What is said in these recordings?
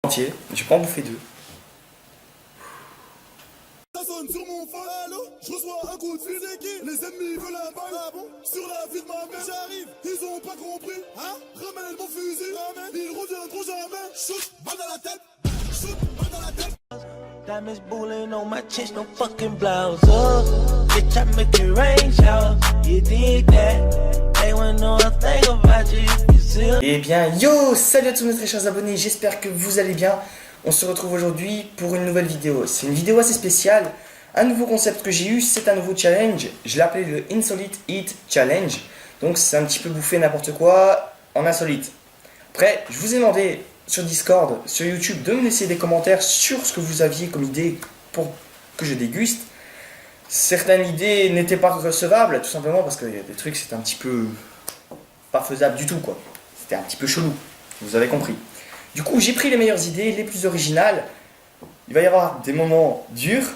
entier, j'ai pas en bouffé deux. Ça sonne sur mon phone, allô, je reçois un coup de fil qui les ennemis veulent un bail, ah bon, sur la vie de ma mère, j'arrive, ils ont pas compris, hein, ramène mon fusil, ramène, ils reviendront jamais, shoot, balle dans la tête, shoot, balle dans la tête. Diamonds booling on my chest, no fucking blouse up. Bitch, I make it rain shower. You did that. They wouldn't know a thing about you if you see. Eh bien, yo, salut à tous mes très chers abonnés, j'espère que vous allez bien. On se retrouve aujourd'hui pour une nouvelle vidéo. C'est une vidéo assez spéciale, un nouveau concept que j'ai eu, c'est un nouveau challenge. Je l'ai appelé le Insolite Eat Challenge. Donc c'est un petit peu bouffer n'importe quoi en insolite. Après, je vous ai demandé sur Discord, sur YouTube, de me laisser des commentaires sur ce que vous aviez comme idée pour que je déguste. Certaines idées n'étaient pas recevables, tout simplement parce qu'il y a des trucs, c'était un petit peu pas faisable du tout, quoi. C'était un petit peu chelou, vous avez compris. Du coup, j'ai pris les meilleures idées, les plus originales. Il va y avoir des moments durs,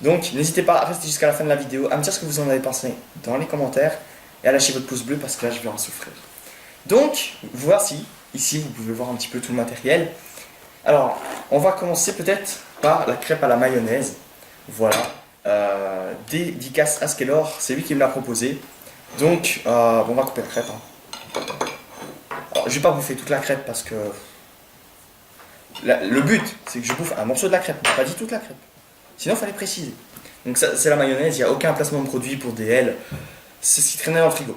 donc n'hésitez pas à rester jusqu'à la fin de la vidéo, à me dire ce que vous en avez pensé dans les commentaires et à lâcher votre pouce bleu parce que là, je vais en souffrir. Donc, voici. Ici, vous pouvez voir un petit peu tout le matériel. Alors, on va commencer peut-être par la crêpe à la mayonnaise. Voilà. Dédicace à Skelor, c'est lui qui me l'a proposé. Donc, bon, on va couper la crêpe. Hein. Alors, je vais pas bouffer toute la crêpe parce que... le but, c'est que je bouffe un morceau de la crêpe, pas dit toute la crêpe. Sinon, il fallait préciser. Donc, ça, c'est la mayonnaise, il n'y a aucun placement de produit pour des L. C'est ce qui traînait dans le frigo.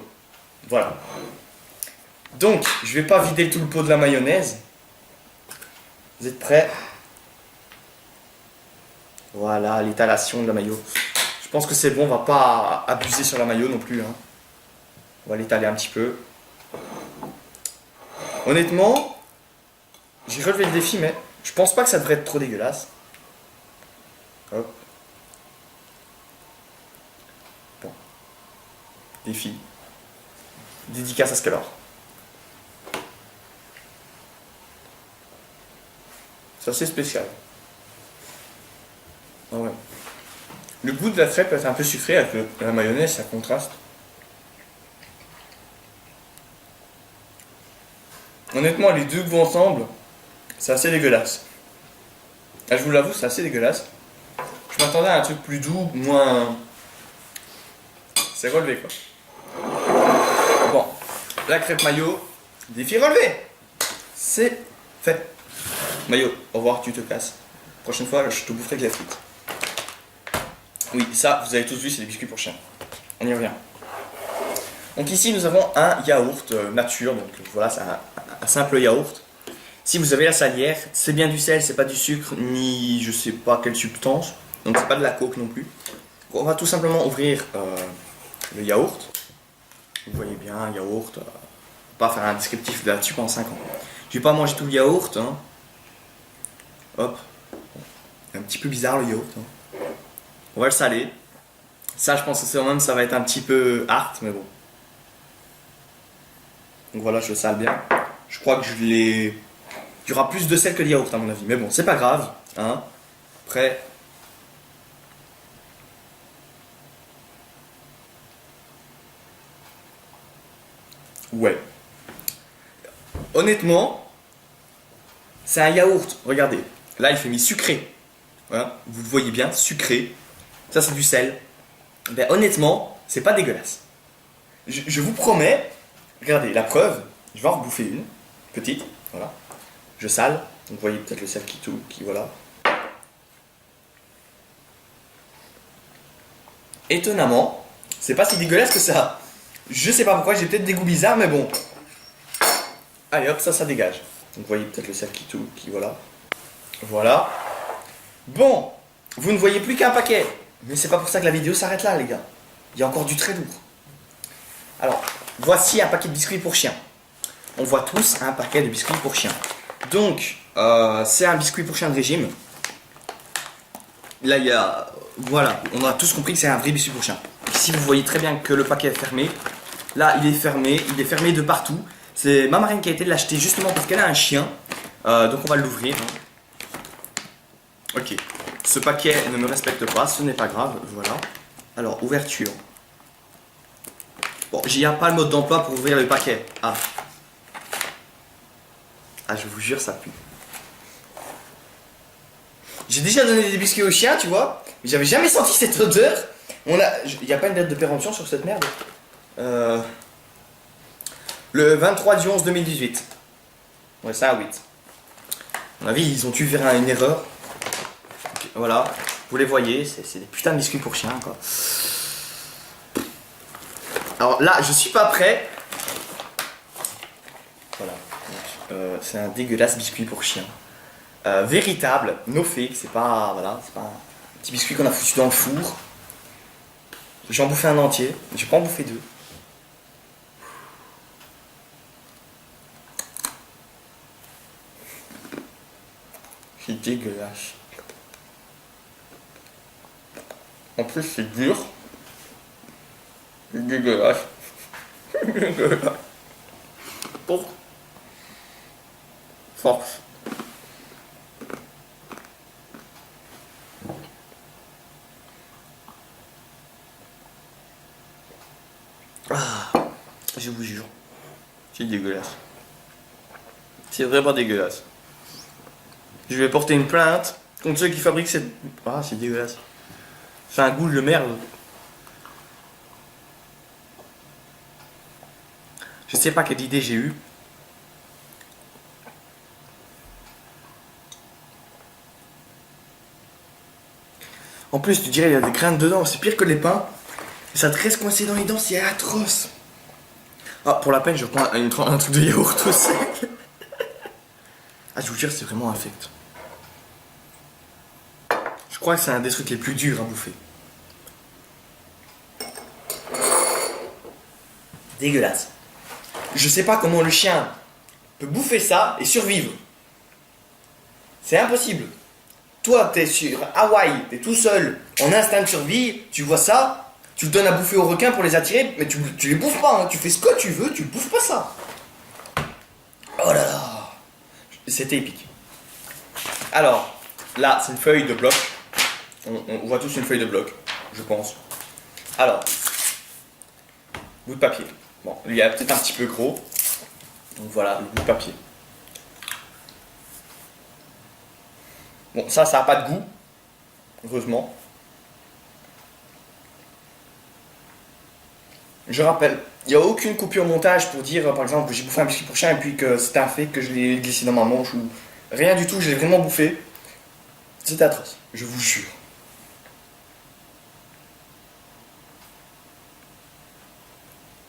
Voilà. Donc, je vais pas vider tout le pot de la mayonnaise. Vous êtes prêts? Voilà, l'étalation de la mayo. Je pense que c'est bon, on va pas abuser sur la mayo non plus. Hein. On va l'étaler un petit peu. Honnêtement, j'ai relevé le défi, mais je pense pas que ça devrait être trop dégueulasse. Hop. Bon. Défi. Dédicace à Skelor. C'est assez spécial. Ah ouais. Le goût de la crêpe est un peu sucré avec la mayonnaise, ça contraste. Honnêtement, les deux goûts ensemble, c'est assez dégueulasse. Ah, je vous l'avoue, c'est assez dégueulasse. Je m'attendais à un truc plus doux, moins... C'est relevé quoi. Bon, la crêpe mayo, défi relevé. C'est fait. Mayo, au revoir, tu te casses. Prochaine fois, je te boufferai de la frite. Oui, ça, vous avez tous vu, c'est des biscuits pour chiens. On y revient. Donc ici, nous avons un yaourt nature. Donc voilà, c'est un simple yaourt. Si vous avez la salière, c'est bien du sel, c'est pas du sucre, ni je sais pas quelle substance. Donc c'est pas de la coke non plus. On va tout simplement ouvrir le yaourt. Vous voyez bien, yaourt. Pas faire un descriptif là-dessus pendant 5 ans. Je vais pas manger tout le yaourt. Hein. Hop, un petit peu bizarre le yaourt. Hein. On va le saler. Ça, je pense que c'est quand même, ça va être un petit peu hard, mais bon. Donc voilà, je le sale bien. Je crois que je l'ai... Il y aura plus de sel que de yaourt à mon avis, mais bon, c'est pas grave. Hein. Prêt. Ouais. Honnêtement, c'est un yaourt. Regardez. Là, il fait mis sucré. Voilà, vous le voyez bien, sucré. Ça, c'est du sel. Ben, honnêtement, c'est pas dégueulasse. Je vous promets, regardez, la preuve, je vais en rebouffer une, petite, voilà. Je sale, donc vous voyez peut-être le sel qui voilà. Étonnamment, c'est pas si dégueulasse que ça. Je sais pas pourquoi, j'ai peut-être des goûts bizarres, mais bon. Allez hop, ça dégage. Donc vous voyez peut-être le sel qui voilà. Voilà. Bon, vous ne voyez plus qu'un paquet. Mais c'est pas pour ça que la vidéo s'arrête là, les gars. Il y a encore du très lourd. Alors, voici un paquet de biscuits pour chiens. On voit tous un paquet de biscuits pour chiens. Donc, c'est un biscuit pour chien de régime. Là, il y a... Voilà, on a tous compris que c'est un vrai biscuit pour chien. Ici, vous voyez très bien que le paquet est fermé. Là, il est fermé de partout. C'est ma marraine qui a été de l'acheter justement parce qu'elle a un chien. Donc, on va l'ouvrir. Ok, ce paquet ne me respecte pas, ce n'est pas grave, voilà. Alors, ouverture. Bon, il n'y a pas le mode d'emploi pour ouvrir le paquet. Ah. Ah, je vous jure, ça pue. J'ai déjà donné des biscuits aux chiens, tu vois. Mais j'avais jamais senti cette odeur. Il n'y a pas une date de péremption sur cette merde. Le 23 du 11 2018. Ouais, ça à 8. À mon avis, ils ont dû faire une erreur. Donc, voilà, vous les voyez, c'est des putains de biscuits pour chiens, quoi. Alors là, je suis pas prêt. Voilà. C'est un dégueulasse biscuit pour chien. Véritable, no fake, c'est pas. Voilà, c'est pas un petit biscuit qu'on a foutu dans le four. J'en bouffais un entier, j'ai pas en bouffé deux. C'est dégueulasse. En plus, c'est dur. C'est dégueulasse. C'est dégueulasse. Pour force. Ah, je vous jure. C'est dégueulasse. C'est vraiment dégueulasse. Je vais porter une plainte contre ceux qui fabriquent cette... Ah, c'est dégueulasse. C'est un goût de merde. Je sais pas quelle idée j'ai eue. En plus, tu dirais il y a des graines dedans. C'est pire que les pains. Et ça te reste coincé dans les dents, c'est atroce. Ah, pour la peine, je prends un truc de yaourt aussi. Ah, je vous jure, c'est vraiment infect. Je crois que c'est un des trucs les plus durs à bouffer. Dégueulasse. Je sais pas comment le chien peut bouffer ça et survivre. C'est impossible. Toi, t'es sur Hawaï, t'es tout seul, en instinct de survie, tu vois ça, tu le donnes à bouffer aux requins pour les attirer, mais tu les bouffes pas, hein. Tu fais ce que tu veux, tu bouffes pas ça. Oh là là. C'était épique. Alors, là, c'est une feuille de bloc. On voit tous une feuille de bloc, je pense. Alors, bout de papier. Bon, lui, il est peut-être un petit peu gros. Donc voilà, le bout de papier. Bon, ça n'a pas de goût. Heureusement. Je rappelle, il n'y a aucune coupure montage pour dire, par exemple, que j'ai bouffé un biscuit pour chien et puis que c'était un fait que je l'ai glissé dans ma manche ou rien du tout, je l'ai vraiment bouffé. C'était atroce, je vous jure.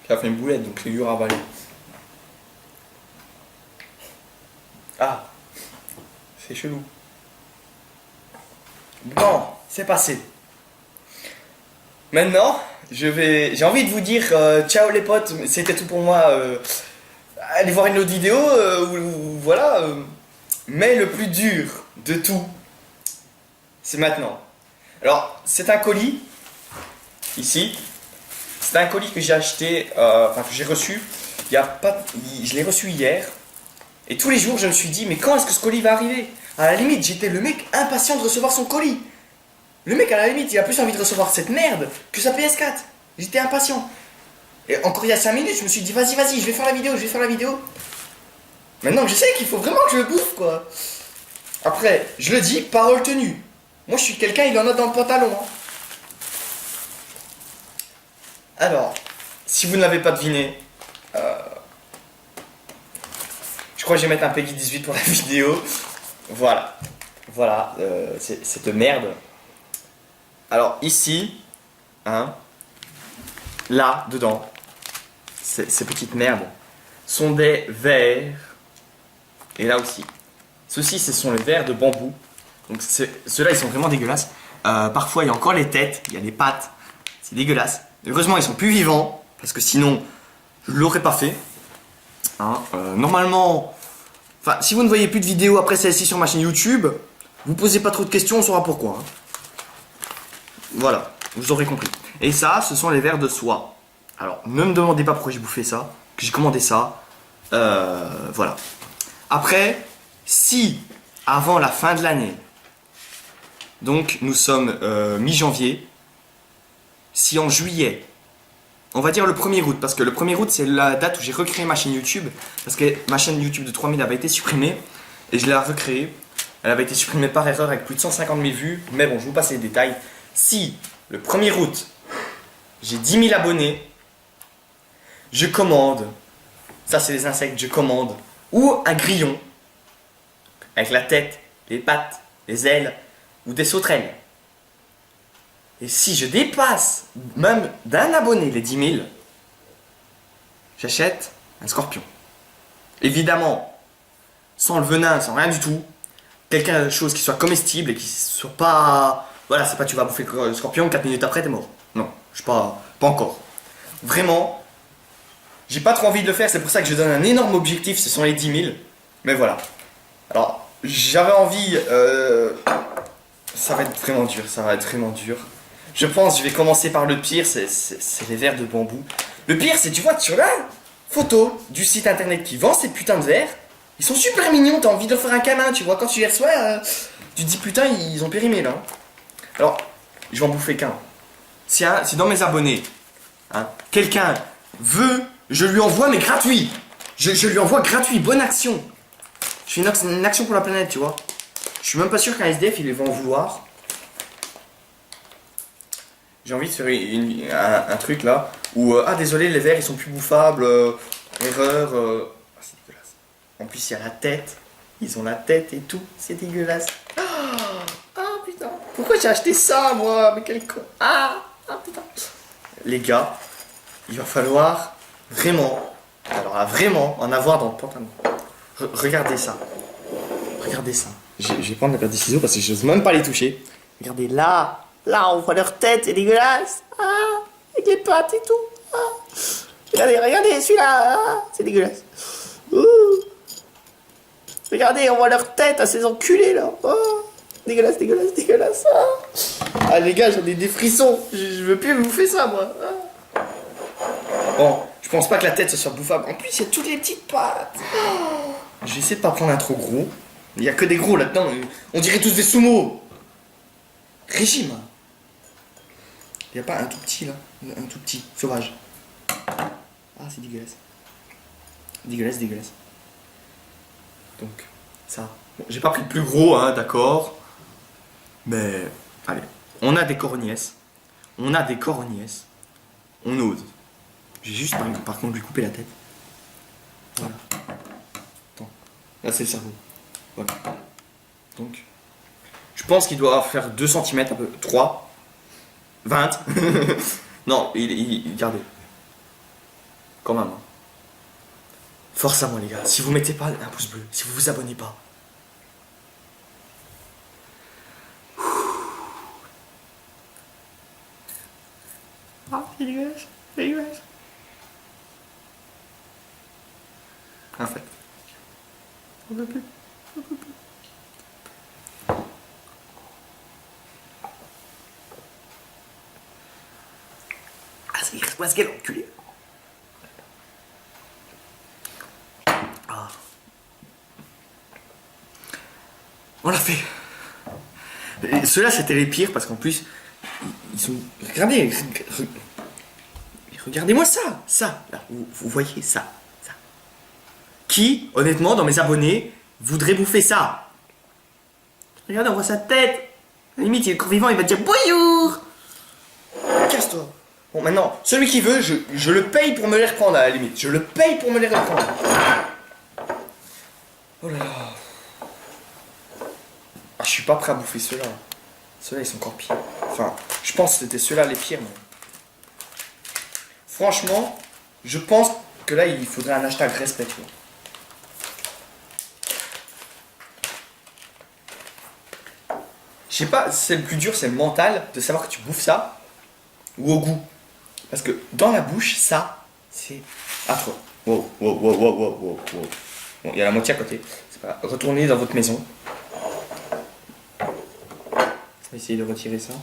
Ça fait une boulette, donc c'est dur à avaler. Ah, c'est chelou. Bon, c'est passé. Maintenant, j'ai envie de vous dire ciao les potes, c'était tout pour moi. Allez voir une autre vidéo, voilà. Mais le plus dur de tout, c'est maintenant. Alors, c'est un colis, ici. C'est un colis que j'ai acheté, que j'ai reçu. Je l'ai reçu hier. Et tous les jours, je me suis dit, mais quand est-ce que ce colis va arriver? À la limite, j'étais le mec impatient de recevoir son colis. Le mec, à la limite, il a plus envie de recevoir cette merde que sa PS4. J'étais impatient. Et encore il y a 5 minutes, je me suis dit, vas-y, je vais faire la vidéo. Maintenant, je sais qu'il faut vraiment que je le bouffe, quoi. Après, je le dis, parole tenue. Moi, je suis quelqu'un, il en a dans le pantalon. Hein. Alors, si vous ne l'avez pas deviné, je crois que je vais mettre un Peggy 18 pour la vidéo. Voilà, cette merde. Alors ici, hein, là, dedans, ces petites merdes sont des vers. Et là aussi. Ceux-ci, ce sont les vers de bambou. Donc ceux-là, ils sont vraiment dégueulasses. Parfois, il y a encore les têtes, il y a les pattes. C'est dégueulasse. Heureusement, ils sont plus vivants, parce que sinon, je ne l'aurais pas fait. Hein, normalement, si vous ne voyez plus de vidéos après celle-ci sur ma chaîne YouTube, vous posez pas trop de questions, on saura pourquoi. Hein. Voilà, vous aurez compris. Et ça, ce sont les vers de soie. Alors, ne me demandez pas pourquoi j'ai bouffé ça, que j'ai commandé ça. Voilà. Après, si, avant la fin de l'année, donc nous sommes mi-janvier, si en juillet, on va dire le 1er août, parce que le 1er août c'est la date où j'ai recréé ma chaîne YouTube, parce que ma chaîne YouTube de 3000 avait été supprimée, et je l'ai recréée. Elle avait été supprimée par erreur avec plus de 150 000 vues. Mais bon, je vous passe les détails. Si le 1er août, j'ai 10 000 abonnés, je commande, ça c'est les insectes, je commande, ou un grillon, avec la tête, les pattes, les ailes, ou des sauterelles. Et si je dépasse même d'un abonné les 10 000, j'achète un scorpion. Évidemment, sans le venin, sans rien du tout. Quelque chose qui soit comestible et qui soit pas... Voilà, c'est pas tu vas bouffer le scorpion, 4 minutes après t'es mort. Non, je suis pas encore. Vraiment, j'ai pas trop envie de le faire, c'est pour ça que je donne un énorme objectif, ce sont les 10 000. Mais voilà. Alors, j'avais envie... Ça va être vraiment dur, ça va être vraiment dur. Je pense, je vais commencer par le pire, c'est les verres de bambou. Le pire, c'est, tu vois, sur la photo du site internet qui vend ces putains de verres, ils sont super mignons, t'as envie de leur faire un câlin, tu vois, quand tu les reçois, tu te dis putain, ils ont périmé là. Alors, je vais en bouffer qu'un. Si dans mes abonnés, hein, quelqu'un veut, je lui envoie, mais gratuit. Je lui envoie gratuit, bonne action. Je fais une action pour la planète, tu vois. Je suis même pas sûr qu'un SDF, il va en vouloir. J'ai envie de faire un truc là, où, ah désolé, les verres, ils sont plus bouffables, erreur... Ah, c'est dégueulasse. En plus, il y a la tête. Ils ont la tête et tout. C'est dégueulasse. Ah putain. Pourquoi j'ai acheté ça, moi? Mais quel con. Ah putain. Les gars, il va falloir vraiment, alors là, vraiment, en avoir dans le pantalon. Regardez ça. Regardez ça. Je vais prendre la paire de ciseaux parce que je n'ose même pas les toucher. Regardez là. Là, on voit leur tête. C'est dégueulasse. Ah, avec les pattes et tout. Ah. Regardez, celui-là. Ah, c'est dégueulasse. Ouh. Regardez, on voit leur tête à ces enculés là. Oh, dégueulasse. Ah les gars, j'en ai des frissons. Je veux plus bouffer ça moi. Ah. Bon, je pense pas que la tête ce soit bouffable. En plus, il y a toutes les petites pattes. Oh. Je vais essayer de pas prendre un trop gros. Il y a que des gros là-dedans. On dirait tous des sumo. Régime. Il y a pas un tout petit là. Un tout petit, sauvage. Ah, c'est dégueulasse. Dégueulasse. Donc, ça. Bon, j'ai pas pris le plus gros, hein, d'accord. Mais, allez. On a des corognaises. On ose. J'ai juste, par contre, lui couper la tête. Voilà. Attends. Là, c'est le cerveau. Voilà. Donc, je pense qu'il doit faire 2 cm, un peu. 3. 20. Non, regardez. Quand même. Hein. Force à moi les gars, si vous mettez pas un pouce bleu, si vous vous abonnez pas. Ah, c'est dégueulasse. Infect. On peut plus. Ah, c'est reste quel enculé. On l'a fait. Ceux-là, c'était les pires parce qu'en plus, ils sont... Regardez-moi ça. Là, vous voyez ça. Qui, honnêtement, dans mes abonnés, voudrait bouffer ça? Regardez, on voit sa tête. À la limite, il est encore vivant, il va dire bonjour. Casse-toi. Bon, maintenant, celui qui veut, je le paye pour me les reprendre à la limite. Je le paye pour me les reprendre. Oh là là. Ah, je suis pas prêt à bouffer ceux-là. Ceux-là, ils sont encore pires. Enfin, je pense que c'était ceux-là les pires. Mais... Franchement, je pense que là, il faudrait un hashtag respect. Je sais pas, c'est le plus dur, c'est le mental de savoir que tu bouffes ça ou au goût. Parce que dans la bouche, ça, c'est affreux. Wow. Bon, il y a la moitié à côté. C'est pas grave. Retournez dans votre maison. On va essayer de retirer ça.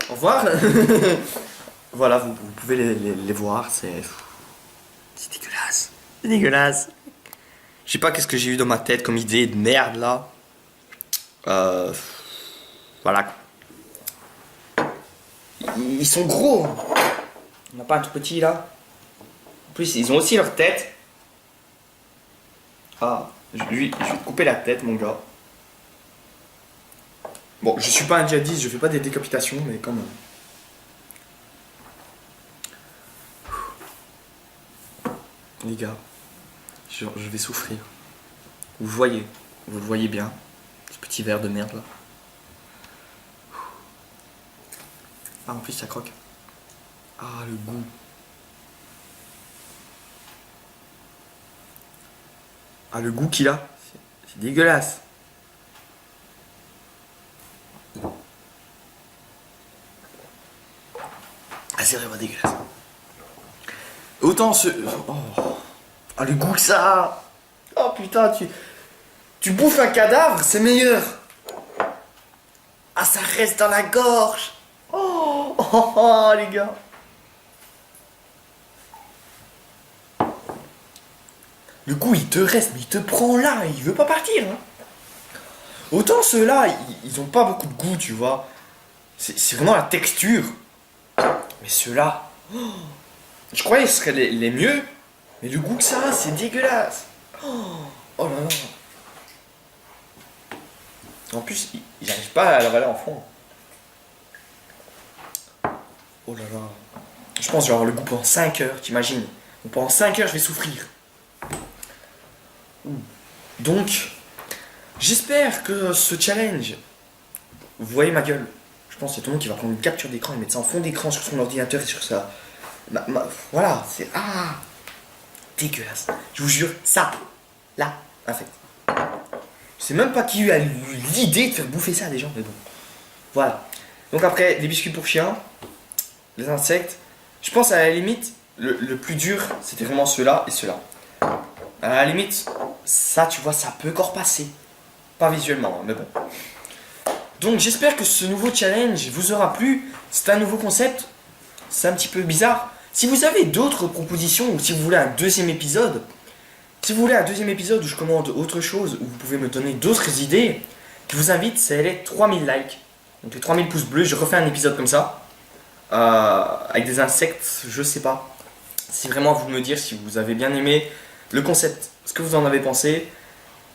Au revoir. Voilà, vous pouvez les voir. C'est dégueulasse. C'est dégueulasse. Je sais pas qu'est-ce que j'ai eu dans ma tête comme idée de merde là. Voilà. Ils sont gros. On n'a pas un tout petit là. plus, ils ont aussi leur tête. Ah, je vais te couper la tête, mon gars. Bon, je suis pas un djihadiste, je fais pas des décapitations, mais quand même. Les gars, je vais souffrir. Vous le voyez bien, ce petit verre de merde là. Ah, en plus ça croque. Ah, le goût. Ah, le goût qu'il a, c'est dégueulasse. Ah, c'est vraiment dégueulasse. Autant ce... Oh. Ah, le goût que ça a. Oh putain, tu bouffes un cadavre, c'est meilleur. Ah, ça reste dans la gorge. Oh, les gars. Le goût, il te reste, mais il te prend là, il veut pas partir. Hein. Autant ceux-là, ils ont pas beaucoup de goût, tu vois. C'est vraiment la texture. Mais ceux-là, je croyais que ce seraient les mieux. Mais le goût que ça a, c'est dégueulasse. Oh là là. En plus, ils n'arrivent pas à l'avaler en fond. Oh là là. Je pense que je vais avoir le goût pendant 5 heures, t'imagines. Donc pendant 5 heures, je vais souffrir. Donc, j'espère que ce challenge... Vous voyez ma gueule. Je pense que c'est tout le monde qui va prendre une capture d'écran et mettre ça en fond d'écran sur son ordinateur et sur ça. Voilà, c'est... Ah, dégueulasse. Je vous jure, ça, là, en fait. Je sais même pas qui a eu l'idée de faire bouffer ça à des gens, mais bon. Voilà. Donc après, des biscuits pour chiens, les insectes. Je pense à la limite, le plus dur, c'était vraiment ceux-là et ceux-là. À la limite, ça, tu vois, ça peut encore passer. Pas visuellement, hein, mais bon. Donc j'espère que ce nouveau challenge vous aura plu. C'est un nouveau concept. C'est un petit peu bizarre. Si vous avez d'autres propositions ou si vous voulez un deuxième épisode, où je commande autre chose, où vous pouvez me donner d'autres idées, je vous invite, c'est les 3000 likes. Donc les 3000 pouces bleus, je refais un épisode comme ça. Avec des insectes, je sais pas. C'est vraiment à vous de me dire si vous avez bien aimé le concept, ce que vous en avez pensé.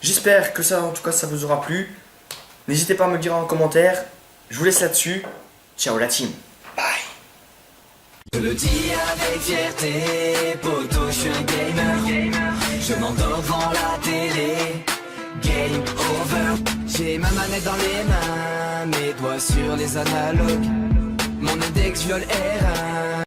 J'espère que ça, en tout cas, ça vous aura plu. N'hésitez pas à me le dire en commentaire. Je vous laisse là-dessus. Ciao la team. Bye. Je le dis avec fierté, poto, je suis un gamer. Je m'endors devant la télé. Game over. J'ai ma manette dans les mains, mes doigts sur les analogues. Mon index viole R1.